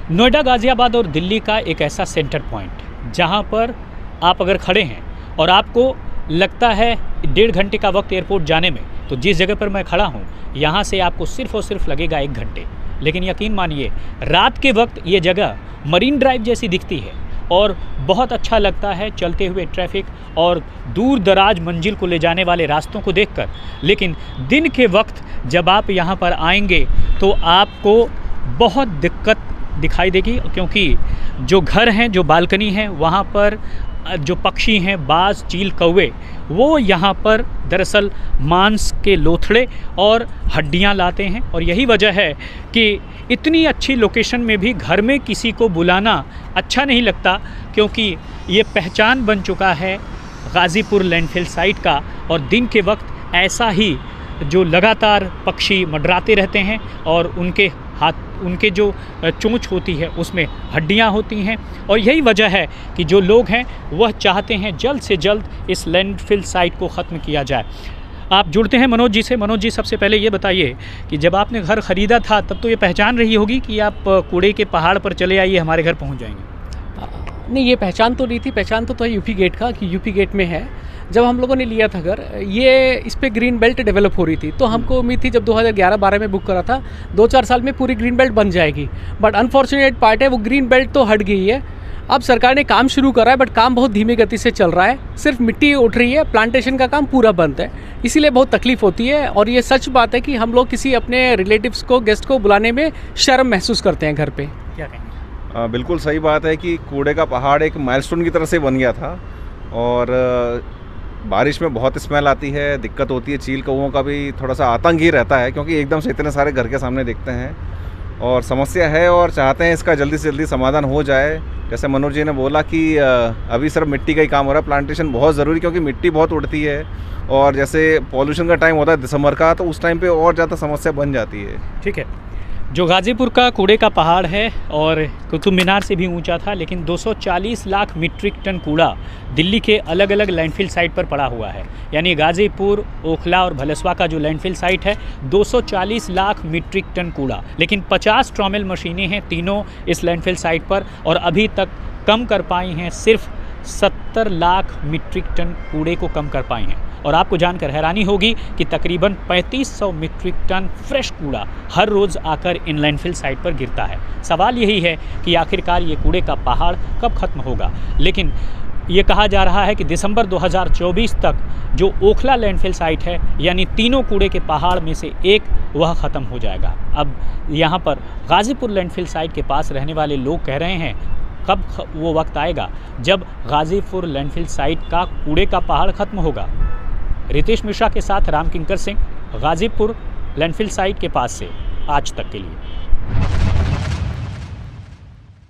नोएडा, गाज़ियाबाद और दिल्ली का एक ऐसा सेंटर पॉइंट जहां पर आप अगर खड़े हैं और आपको लगता है 1.5 घंटे का वक्त एयरपोर्ट जाने में, तो जिस जगह पर मैं खड़ा हूं यहां से आपको सिर्फ और सिर्फ लगेगा 1 घंटे। लेकिन यकीन मानिए, रात के वक्त ये जगह मरीन ड्राइव जैसी दिखती है और बहुत अच्छा लगता है चलते हुए ट्रैफिक और दूर दराज मंजिल को ले जाने वाले रास्तों को देखकर। लेकिन दिन के वक्त जब आप यहाँ पर आएंगे तो आपको बहुत दिक्कत दिखाई देगी, क्योंकि जो घर हैं, जो बालकनी हैं, वहाँ पर जो पक्षी हैं, बाज, चील, कौवे, वो यहाँ पर दरअसल मांस के लोथड़े और हड्डियाँ लाते हैं। और यही वजह है कि इतनी अच्छी लोकेशन में भी घर में किसी को बुलाना अच्छा नहीं लगता, क्योंकि ये पहचान बन चुका है गाज़ीपुर लैंडफिल साइट का। और दिन के वक्त ऐसा ही जो लगातार पक्षी मंडराते रहते हैं और उनके हाथ, उनके जो चोंच होती है उसमें हड्डियां होती हैं। और यही वजह है कि जो लोग हैं वह चाहते हैं जल्द से जल्द इस लैंडफिल साइट को ख़त्म किया जाए। आप जुड़ते हैं मनोज जी से। मनोज जी, सबसे पहले ये बताइए कि जब आपने घर ख़रीदा था तब तो ये पहचान रही होगी कि आप कूड़े के पहाड़ पर चले आइए, हमारे घर पहुँच जाएंगे। नहीं, ये पहचान तो नहीं थी। पहचान तो है यूपी गेट का, कि यूपी गेट में है। जब हम लोगों ने लिया था घर, ये इस पे ग्रीन बेल्ट डेवलप हो रही थी, तो हमको उम्मीद थी जब 2011-12 में बुक करा था 2-4 साल में पूरी ग्रीन बेल्ट बन जाएगी। बट अनफॉर्चुनेट पार्ट है, वो ग्रीन बेल्ट तो हट गई है। अब सरकार ने काम शुरू करा है, बट काम बहुत धीमी गति से चल रहा है। सिर्फ मिट्टी उठ रही है, प्लांटेशन का काम पूरा बंद है, इसीलिए बहुत तकलीफ होती है। और ये सच बात है कि हम लोग किसी अपने रिलेटिव्स को, गेस्ट को बुलाने में शर्म महसूस करते हैं घर पे। क्या कहेंगे? बिल्कुल सही बात है कि कूड़े का पहाड़ एक माइलस्टोन की तरह से बन गया था और बारिश में बहुत स्मेल आती है, दिक्कत होती है। चील कौवों का भी थोड़ा सा आतंक ही रहता है, क्योंकि एकदम से इतने सारे घर के सामने दिखते हैं और समस्या है और चाहते हैं इसका जल्दी से जल्दी समाधान हो जाए। जैसे मनोज जी ने बोला कि अभी सिर्फ मिट्टी का ही काम हो रहा है, प्लांटेशन बहुत ज़रूरी, क्योंकि मिट्टी बहुत उड़ती है और जैसे पॉल्यूशन का टाइम होता है दिसंबर का, तो उस टाइम पे और ज़्यादा समस्या बन जाती है। ठीक है, जो गाज़ीपुर का कूड़े का पहाड़ है और कुतुब मीनार से भी ऊंचा था, लेकिन 240 लाख मीट्रिक टन कूड़ा दिल्ली के अलग अलग लैंडफिल साइट पर पड़ा हुआ है। यानी गाज़ीपुर, ओखला और भलसवा का जो लैंडफिल साइट है, 240 लाख मीट्रिक टन कूड़ा। लेकिन 50 ट्रॉमल मशीनें हैं तीनों इस लैंडफिल साइट पर और अभी तक कम कर पाई हैं, सिर्फ 70 लाख मीट्रिक टन कूड़े को कम कर पाई हैं। और आपको जानकर हैरानी होगी कि तकरीबन 3500 मीट्रिक टन फ्रेश कूड़ा हर रोज़ आकर इन लैंडफिल साइट पर गिरता है। सवाल यही है कि आखिरकार ये कूड़े का पहाड़ कब ख़त्म होगा। लेकिन ये कहा जा रहा है कि दिसंबर 2024 तक जो ओखला लैंडफिल साइट है, यानी तीनों कूड़े के पहाड़ में से एक, वह ख़त्म हो जाएगा। अब यहाँ पर गाज़ीपुर लैंडफिल साइट के पास रहने वाले लोग कह रहे हैं कब वो वक्त आएगा जब गाज़ीपुर लैंडफिल साइट का कूड़े का पहाड़ ख़त्म होगा। रितेश मिश्रा के साथ राम किंकर सिंह, गाज़ीपुर लैंडफिल साइट के पास से, आज तक के लिए।